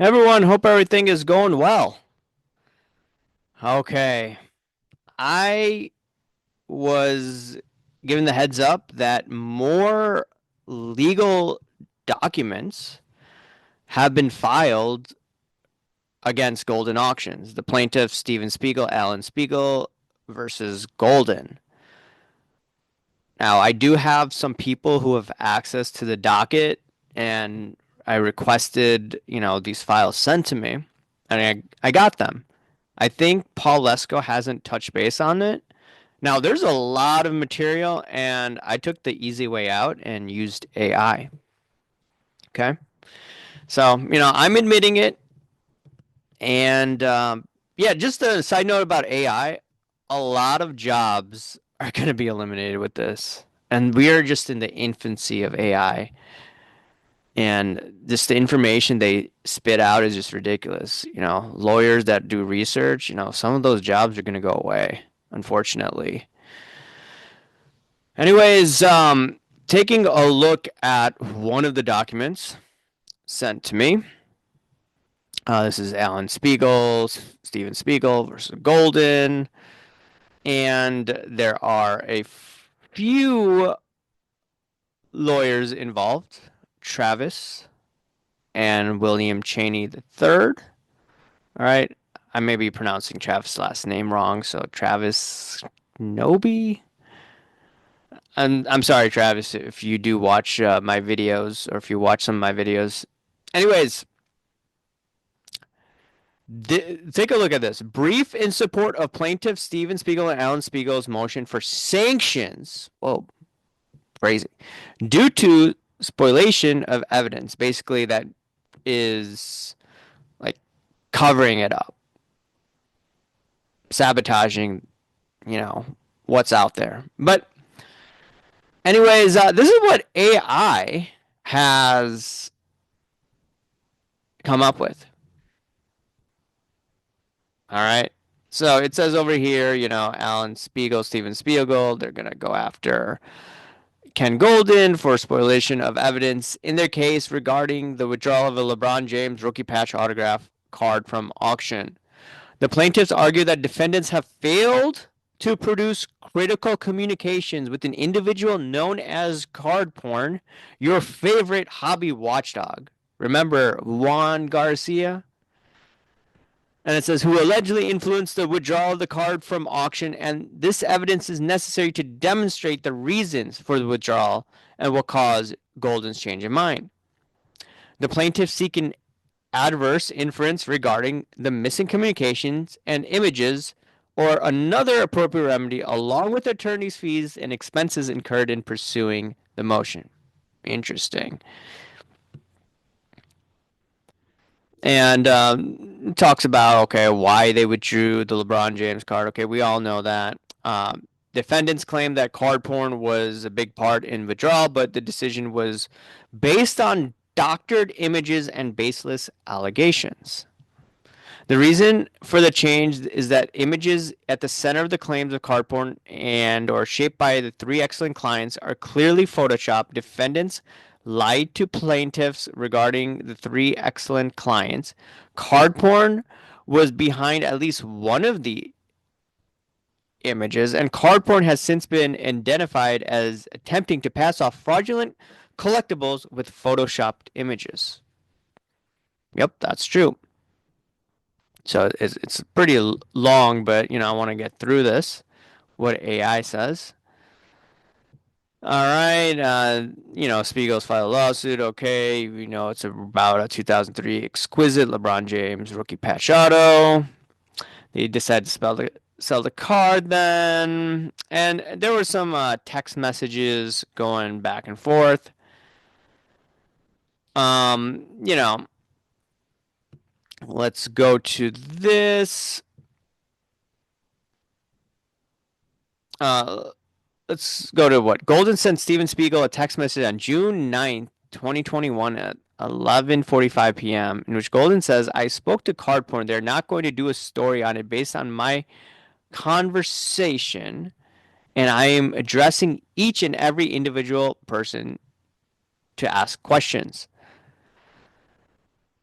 Everyone, hope everything is going well. Okay. I was given the heads up that more legal documents have been filed against Goldin Auctions. The plaintiffs, Steven Spiegel, Alan Spiegel versus Goldin. Now, I do have some people who have access to the docket, and I requested, these files sent to me, and I got them. I think Paul Lesko hasn't touched base on it. Now, there's a lot of material, and I took the easy way out and used AI. Okay. So, I'm admitting it. And yeah, just a side note about AI, a lot of jobs are going to be eliminated with this. And we are just in the infancy of AI. And just the information they spit out is just ridiculous. Lawyers that do research, some of those jobs are going to go away, unfortunately. Anyways, taking a look at one of the documents sent to me. This is Alan Spiegel, Steven Spiegel versus Goldin, and there are a few lawyers involved: Travis and William Cheney III. All right, I may be pronouncing Travis' last name wrong, so Travis Noby. I'm sorry, Travis, if you do watch my videos or if you watch some of my videos. Anyways, take a look at this. Brief in support of plaintiff Steven Spiegel and Alan Spiegel's motion for sanctions. Whoa, crazy. Due to spoilation of evidence. Basically, that is like covering it up, sabotaging, you know, what's out there. But anyways, this is what AI has come up with. All right. So it says over here, Alan Spiegel, Steven Spiegel, they're going to go after Ken Goldin for spoliation of evidence in their case regarding the withdrawal of a LeBron James rookie patch autograph card from auction. The plaintiffs argue that defendants have failed to produce critical communications with an individual known as Cardporn, your favorite hobby watchdog. Remember Juan Garcia? And it says, who allegedly influenced the withdrawal of the card from auction, and this evidence is necessary to demonstrate the reasons for the withdrawal and what caused Goldin's change of mind. The plaintiffs seek an adverse inference regarding the missing communications and images or another appropriate remedy along with attorney's fees and expenses incurred in pursuing the motion. Interesting. And talks about, okay, why they withdrew the LeBron James card. Okay, we all know that. Defendants claim that card porn was a big part in withdrawal, but the decision was based on doctored images and baseless allegations. The reason for the change is that images at the center of the claims of Cardporn and or shaped by the three excellent clients are clearly photoshopped. Defendants lied to plaintiffs regarding the three excellent clients. Cardporn was behind at least one of the images, and Cardporn has since been identified as attempting to pass off fraudulent collectibles with photoshopped images. Yep, that's true. So it's pretty long, but I want to get through this. What AI says. All right, Spiegel's filed a lawsuit. Okay, we know it's about a 2003 exquisite LeBron James rookie patch auto. They decided to sell the card then, and there were some text messages going back and forth. Um, you know, let's go to this. Uh, let's go to what Goldin sent Steven Spiegel a text message on June 9th, 2021 at 11:45 p.m. in which Goldin says, I spoke to Cardporn. They're not going to do a story on it based on my conversation, and I am addressing each and every individual person to ask questions.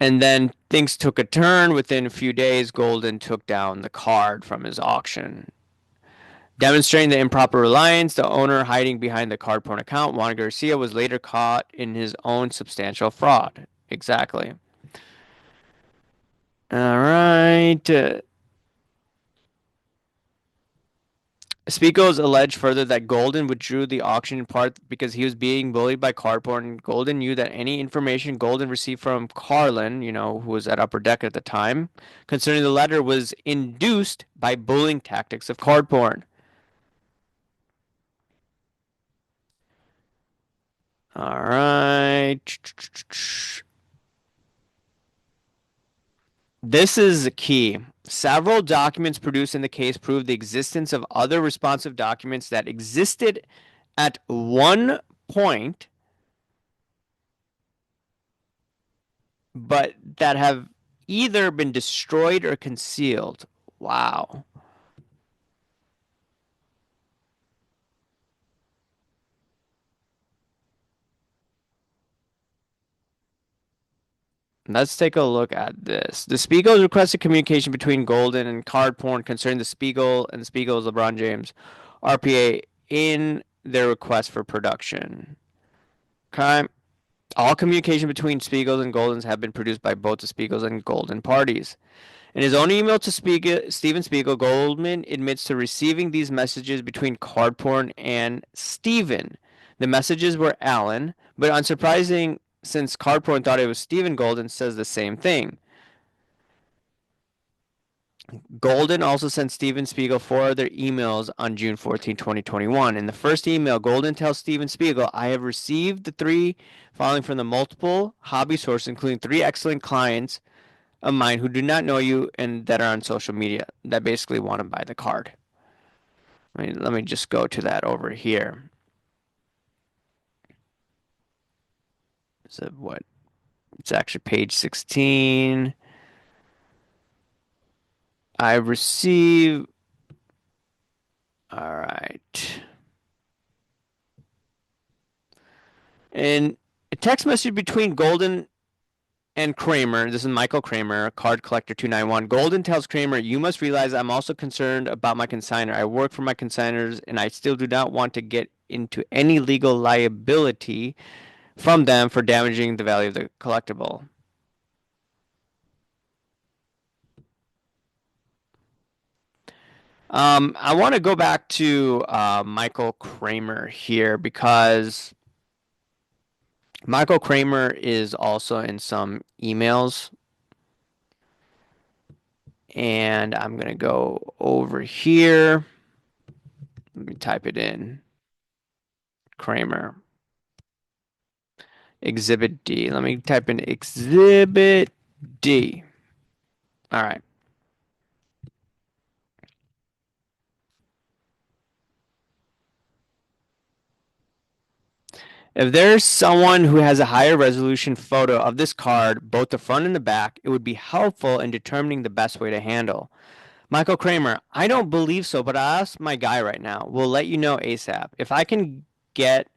And then things took a turn. Within a few days, Goldin took down the card from his auction. Demonstrating the improper reliance, the owner hiding behind the Cardporn account, Juan Garcia was later caught in his own substantial fraud. Exactly. All right. Spiegel alleged further that Goldin withdrew the auction in part because he was being bullied by Cardporn. Goldin knew that any information Goldin received from Carlin, who was at Upper Deck at the time, concerning the letter was induced by bullying tactics of Cardporn. All right. This is key. Several documents produced in the case prove the existence of other responsive documents that existed at one point, but that have either been destroyed or concealed. Wow. Let's take a look at this. The Spiegels requested communication between Goldin and Cardporn concerning the Spiegel and Spiegel's LeBron James RPA in their request for production. Okay. All communication between Spiegels and Goldins have been produced by both the Spiegels and Goldin parties. In his own email to Steven Spiegel, Goldman admits to receiving these messages between Cardporn and Steven. The messages were Alan, but unsurprising since Cardporn thought it was Steven Goldin says the same thing. Goldin also sent Steven Spiegel four other emails on June 14, 2021. In the first email, Goldin tells Steven Spiegel, I have received the three following from the multiple hobby sources, including three excellent clients of mine who do not know you and that are on social media that basically want to buy the card. Let me just go to that over here. So what? It's actually page 16. I receive. All right. And a text message between Goldin and Kramer. This is Michael Kramer, card collector 291. Goldin tells Kramer, you must realize I'm also concerned about my consignor. I work for my consignors and I still do not want to get into any legal liability from them for damaging the value of the collectible. I want to go back to Michael Kramer here because Michael Kramer is also in some emails, and I'm going to go over here. Let me type it in. Kramer. Exhibit D. Let me type in Exhibit D. All right. If there's someone who has a higher resolution photo of this card, both the front and the back, it would be helpful in determining the best way to handle. Michael Kramer, I don't believe so, but I'll ask my guy right now. We'll let you know ASAP. If I can get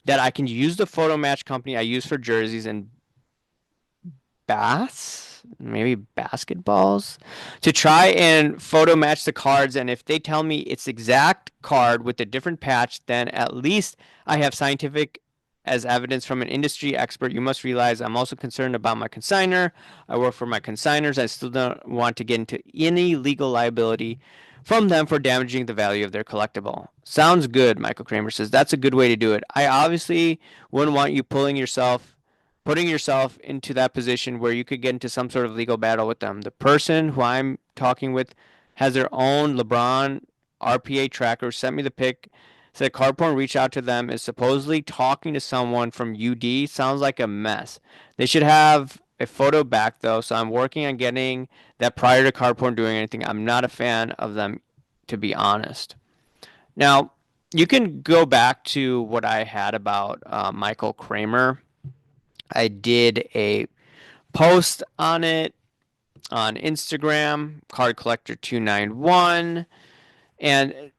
that, I can use the photo match company I use for jerseys and bats, maybe basketballs, to try and photo match the cards. And if they tell me it's exact card with a different patch, then at least I have scientific as evidence from an industry expert. You must realize I'm also concerned about my consignor. I work for my consignors. I still don't want to get into any legal liability from them for damaging the value of their collectible. Sounds good, Michael Kramer says. That's a good way to do it. I obviously wouldn't want you putting yourself into that position where you could get into some sort of legal battle with them. The person who I'm talking with has their own LeBron RPA tracker, sent me the pic, said Cardporn reached out to them, is supposedly talking to someone from UD. Sounds like a mess. They should have a photo back though, so I'm working on getting that prior to Cardporn doing anything. I'm not a fan of them, to be honest. Now, you can go back to what I had about Michael Kramer. I did a post on it on Instagram, Card Collector 291, and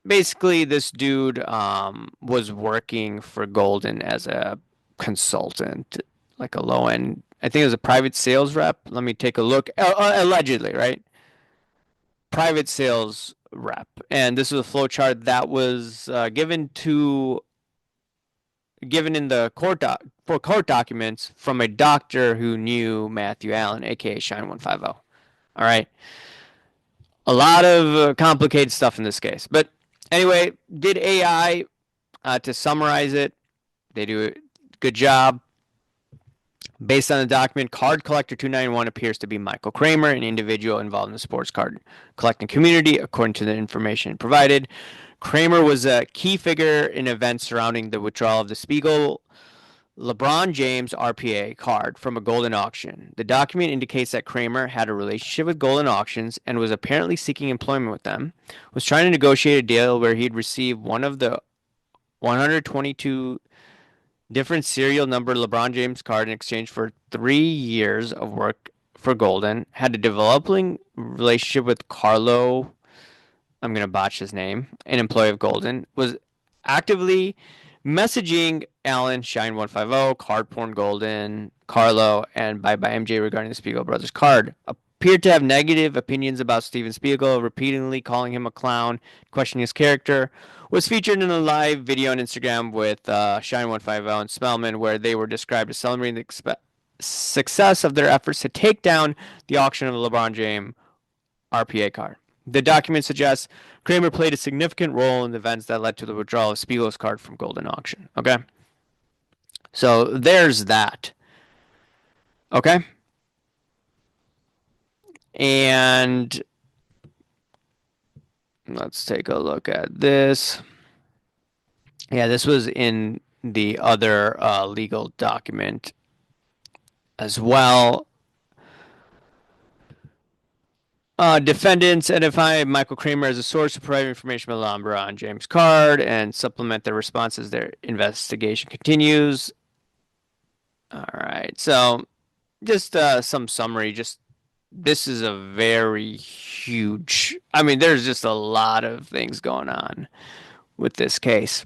basically this dude was working for Goldin as a consultant, like a low end. I think it was a private sales rep. Let me take a look. Allegedly, right? Private sales rep, and this was a flow chart that was given in the for court documents from a doctor who knew Matthew Allen, aka Shine 150. All right, a lot of complicated stuff in this case, but anyway, did AI to summarize it. They do a good job. Based on the document, card collector 291 appears to be Michael Kramer, an individual involved in the sports card collecting community, according to the information provided. Kramer was a key figure in events surrounding the withdrawal of the Spiegel LeBron James RPA card from a Goldin auction. The document indicates that Kramer had a relationship with Goldin Auctions and was apparently seeking employment with them, was trying to negotiate a deal where he'd receive one of the 122 different serial number LeBron James card in exchange for 3 years of work for Goldin, had a developing relationship with Carlo, I'm going to botch his name, an employee of Goldin, was actively messaging Allen, Shine 150, Cardporn Goldin, Carlo, and Bye Bye MJ regarding the Spiegel Brothers card. Appeared to have negative opinions about Steven Spiegel, repeatedly calling him a clown, questioning his character. Was featured in a live video on Instagram with Shine 150 and Smellman, where they were described as celebrating the success of their efforts to take down the auction of the LeBron James RPA card. The document suggests Kramer played a significant role in the events that led to the withdrawal of Spiegel's card from Goldin Auction. Okay, so there's that. Okay, and let's take a look at this. Yeah, this was in the other legal document as well. Defendants identify Michael Kramer as a source of private information about LeBron James card and supplement their responses. Their investigation continues. All right, so just some summary. Just this is a very huge. I mean, there's just a lot of things going on with this case.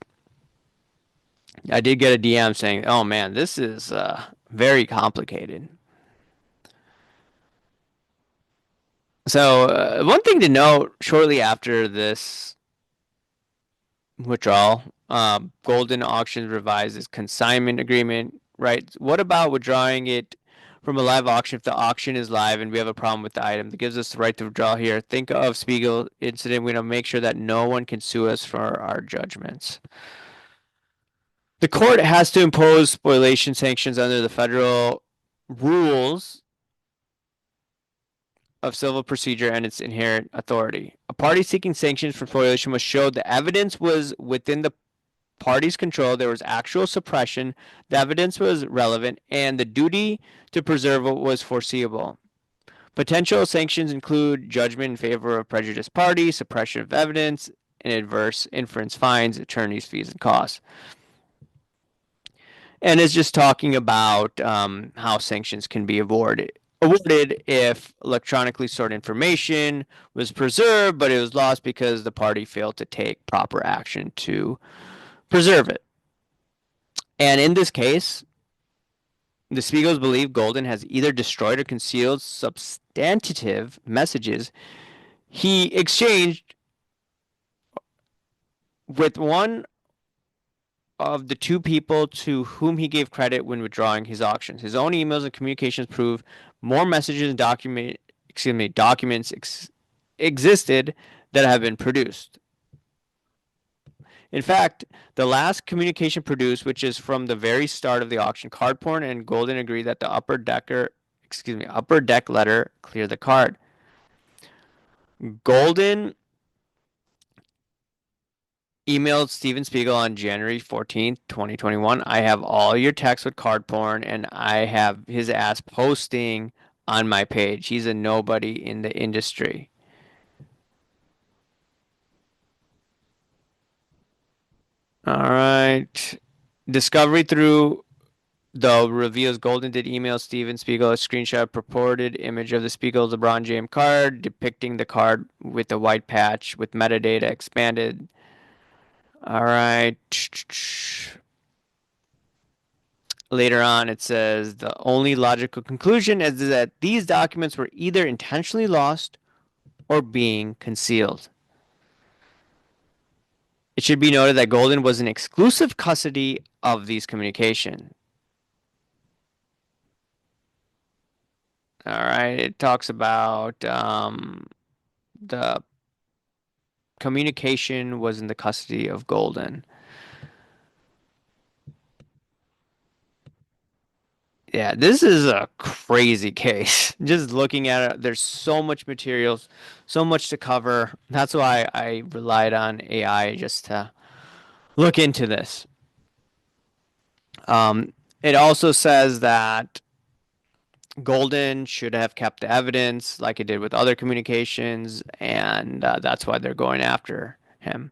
I did get a DM saying, "Oh man, this is very complicated." So one thing to note: shortly after this withdrawal, Goldin Auctions revised its consignment agreement. Right? What about withdrawing it from a live auction if the auction is live and we have a problem with the item that gives us the right to withdraw here? Think of Spiegel incident. We don't make sure that no one can sue us for our judgments. The court has to impose spoliation sanctions under the federal rules of civil procedure and its inherent authority. A party seeking sanctions for spoliation must show the evidence was within the party's control, there was actual suppression, the evidence was relevant, and the duty to preserve it was foreseeable. Potential sanctions include judgment in favor of prejudiced party, suppression of evidence, and adverse inference fines, attorneys' fees, and costs. And it's just talking about how sanctions can be awarded if electronically stored information was preserved, but it was lost because the party failed to take proper action to preserve it. And in this case, the Spiegels believe Goldin has either destroyed or concealed substantive messages he exchanged with one of the two people to whom he gave credit when withdrawing his auctions. His own emails and communications prove more messages and documents existed that have been produced. In fact, the last communication produced, which is from the very start of the auction, Cardporn and Goldin agree that the upper deck letter cleared the card. Goldin emailed Steven Spiegel on January 14th, 2021. I have all your texts with Cardporn, and I have his ass posting on my page. He's a nobody in the industry. All right. Discovery through though reveals Goldin did email Steven Spiegel a screenshot purported image of the Spiegel LeBron James card depicting the card with a white patch with metadata expanded. All right. Later on, it says the only logical conclusion is that these documents were either intentionally lost or being concealed. It should be noted that Goldin was in exclusive custody of these communications. All right, it talks about the communication was in the custody of Goldin. Yeah, this is a crazy case. Just looking at it, there's so much materials, so much to cover. That's why I relied on AI just to look into this. It also says that Golden should have kept the evidence like it did with other communications, and that's why they're going after him.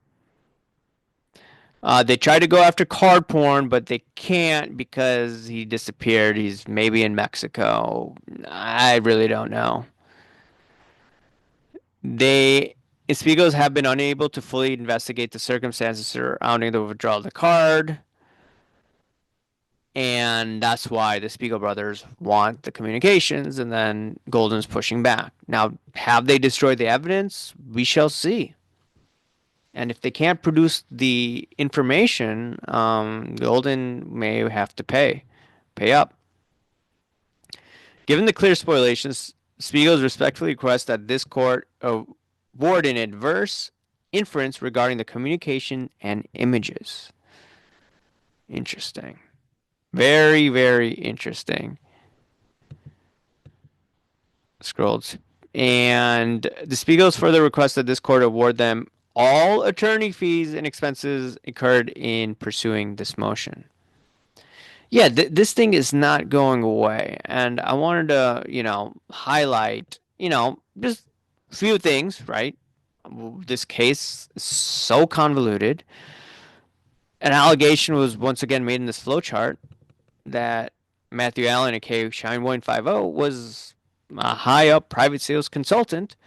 They tried to go after Cardporn, but they can't because he disappeared. He's maybe in Mexico. I really don't know. They Spiegels have been unable to fully investigate the circumstances surrounding the withdrawal of the card, and that's why the Spiegel brothers want the communications, and then Golden's pushing back. Now, have they destroyed the evidence? We shall see. And if they can't produce the information, Golden may have to pay up. Given the clear spoilations, Spiegels respectfully request that this court award an adverse inference regarding the communication and images. Interesting. Very, very interesting. Scrolled. And the Spiegels further request that this court award them all attorney fees and expenses incurred in pursuing this motion. Yeah, this thing is not going away. And I wanted to, highlight, just a few things, right? This case is so convoluted. An allegation was once again made in this flowchart that Matthew Allen, aka Shine 150, was a high up private sales consultant.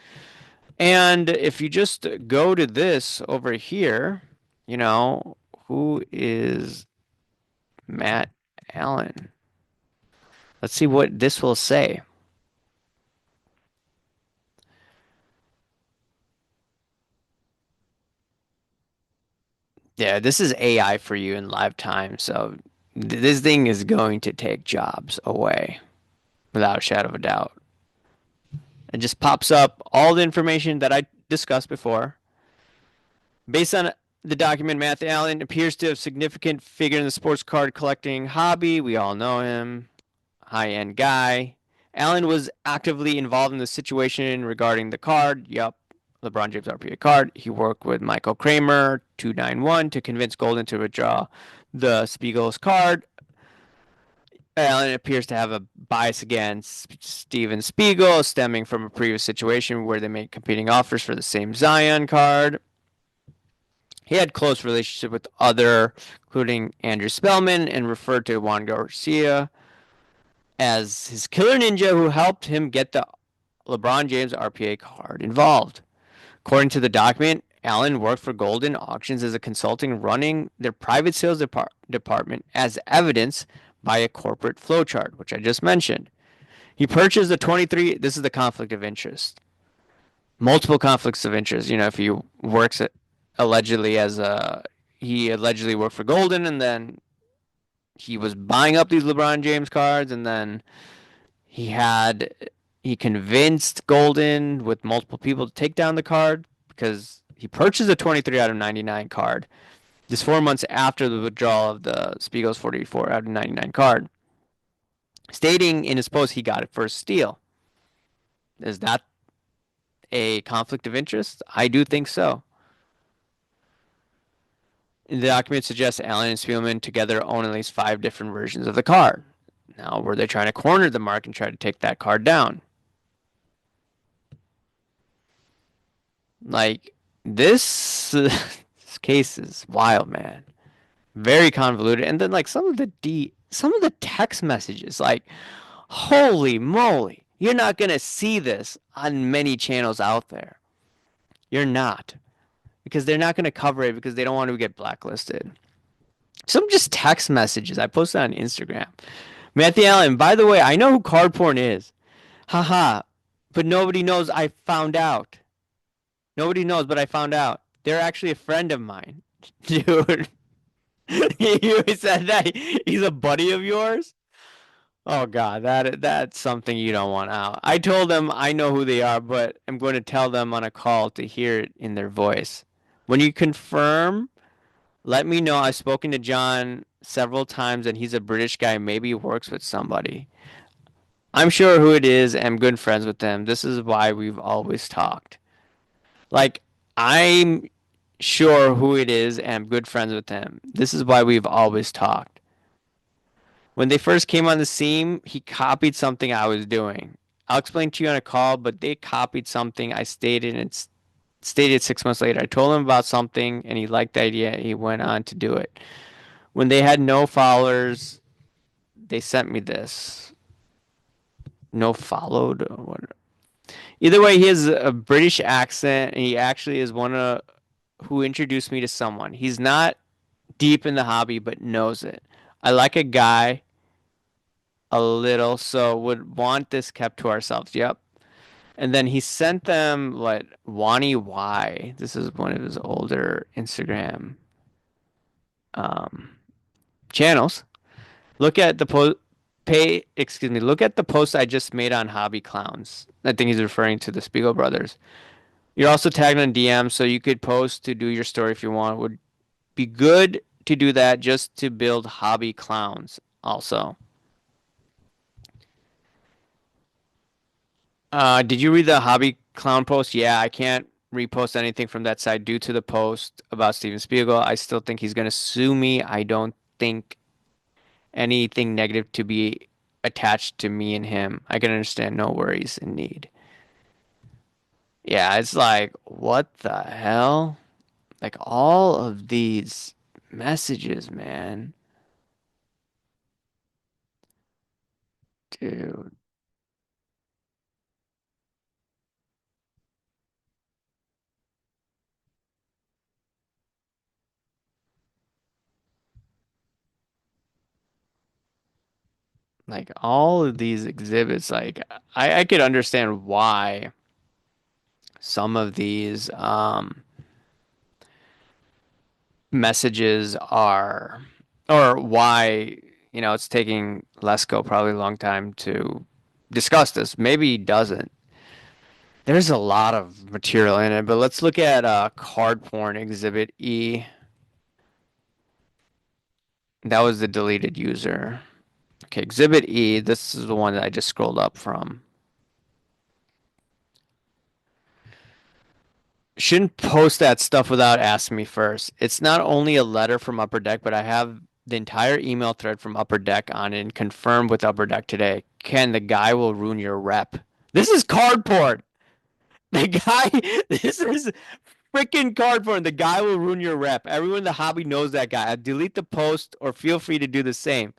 And if you just go to this over here, who is Matt Allen? Let's see what this will say. Yeah, this is AI for you in live time. So this thing is going to take jobs away without a shadow of a doubt. It just pops up all the information that I discussed before. Based on the document, Matt Allen appears to have significant figure in the sports card collecting hobby. We all know him. High-end guy. Allen was actively involved in the situation regarding the card. Yup, LeBron James RPA card. He worked with Michael Kramer, 291, to convince Goldin to withdraw the Spiegel's card. Allen appears to have a bias against Steven Spiegel, stemming from a previous situation where they made competing offers for the same Zion card. He had close relationship with other, including Andrew Spellman, and referred to Juan Garcia as his killer ninja who helped him get the LeBron James RPA card involved. According to the document, Allen worked for Goldin Auctions as a consulting running their private sales department as evidence by a corporate flowchart, which I just mentioned. He purchased the 23, this is the conflict of interest. Multiple conflicts of interest. If he works allegedly he allegedly worked for Goldin, and then he was buying up these LeBron James cards, and then he convinced Goldin with multiple people to take down the card because he purchased a 23 out of 99 card just 4 months after the withdrawal of the Spiegel's 44 out of 99 card, stating in his post he got it for a steal. Is that a conflict of interest? I do think so. The document suggests Allen and Spielman together own at least 5 different versions of the card. Now, were they trying to corner the market and try to take that card down? Like, this case is wild, man. Very convoluted. And then, like, some of the text messages, like, holy moly, you're not gonna see this on many channels out there. You're not. Because they're not gonna cover it because they don't want to get blacklisted. Some just text messages I posted on Instagram. Matthew Allen, by the way, I know who Cardporn is. Haha. But nobody knows I found out. Nobody knows, but I found out. They're actually a friend of mine. Dude, you said that he's a buddy of yours? Oh God, that's something you don't want out. I told them I know who they are, but I'm going to tell them on a call to hear it in their voice. When you confirm, let me know. I've spoken to John several times and he's a British guy. Maybe he works with somebody. I'm sure who it is. I'm good friends with them. This is why we've always talked. Like, I'm sure who it is and I'm good friends with him. This is why we've always talked. When they first came on the scene, he copied something I was doing. I'll explain to you on a call, but they copied something I stated and stated 6 months later. I told him about something and he liked the idea. He went on to do it. When they had no followers, they sent me this. No followed. What? Either way, he has a British accent and he actually is one of who introduced me to someone. He's not deep in the hobby, but knows it. I like a guy a little, so would want this kept to ourselves. Yep. And then he sent them what Wani Y. This is one of his older Instagram um, channels. Look at the post. Look at the post I just made on hobby clowns. I think he's referring to the Spiegel Brothers. You're also tagged on DM, so you could post to do your story if you want. Would be good to do that just to build hobby clowns. Also, did you read the hobby clown post? Yeah, I can't repost anything from that site due to the post about Steven Spiegel. I still think he's gonna sue me. I don't think anything negative to be attached to me and him. I can understand no worries in need. Yeah, it's like, what the hell? Like all of these messages, man. Dude, like all of these exhibits, like I could understand why some of these messages are, or why, it's taking Lesko probably a long time to discuss this. Maybe he doesn't. There's a lot of material in it, but let's look at Cardporn Exhibit E. That was the deleted user. Okay, Exhibit E, this is the one that I just scrolled up from. Shouldn't post that stuff without asking me first. It's not only a letter from Upper Deck, but I have the entire email thread from Upper Deck on it and confirmed with Upper Deck today. Ken, the guy will ruin your rep. This is Cardporn. The guy, this is freaking Cardporn. The guy will ruin your rep. Everyone in the hobby knows that guy. Delete the post or feel free to do the same.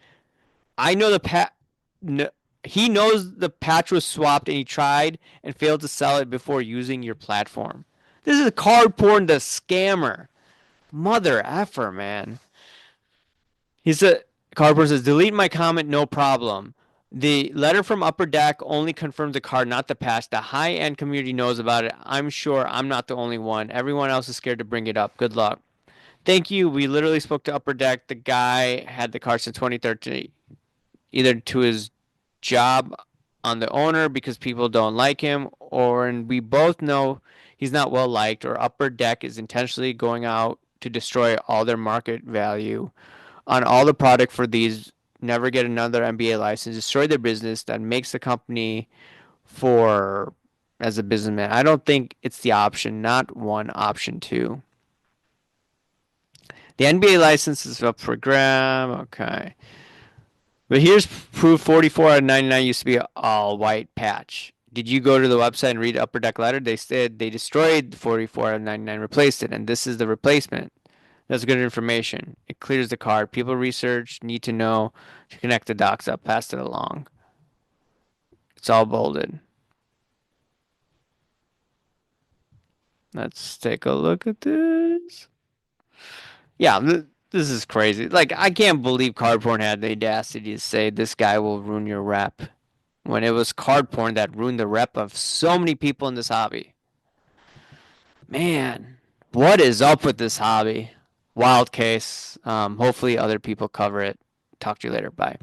I know the pat. No, he knows the patch was swapped and he tried and failed to sell it before using your platform. This is Cardporn, the scammer. Mother effer, man. He said, Cardporn says, delete my comment, no problem. The letter from Upper Deck only confirms the card, not the patch. The high end community knows about it. I'm sure I'm not the only one. Everyone else is scared to bring it up. Good luck. Thank you. We literally spoke to Upper Deck. The guy had the card since 2013, either to his job on the owner because people don't like him, or and we both know he's not well liked, or Upper Deck is intentionally going out to destroy all their market value on all the product for these, never get another NBA license, destroy their business that makes the company for as a businessman. I don't think it's the option, not one, option two. The NBA license is up for grab. Okay. But here's proof 44 out of 99 used to be an all white patch. Did you go to the website and read Upper Deck letter? They said they destroyed 44 out of 99, replaced it, and this is the replacement. That's good information. It clears the card. People research, need to know to connect the dots up, pass it along. It's all bolded. Let's take a look at this. Yeah, This is crazy. Like, I can't believe Cardporn had the audacity to say this guy will ruin your rep when it was Cardporn that ruined the rep of so many people in this hobby. Man, what is up with this hobby? Wild case. Hopefully other people cover it. Talk to you later. Bye.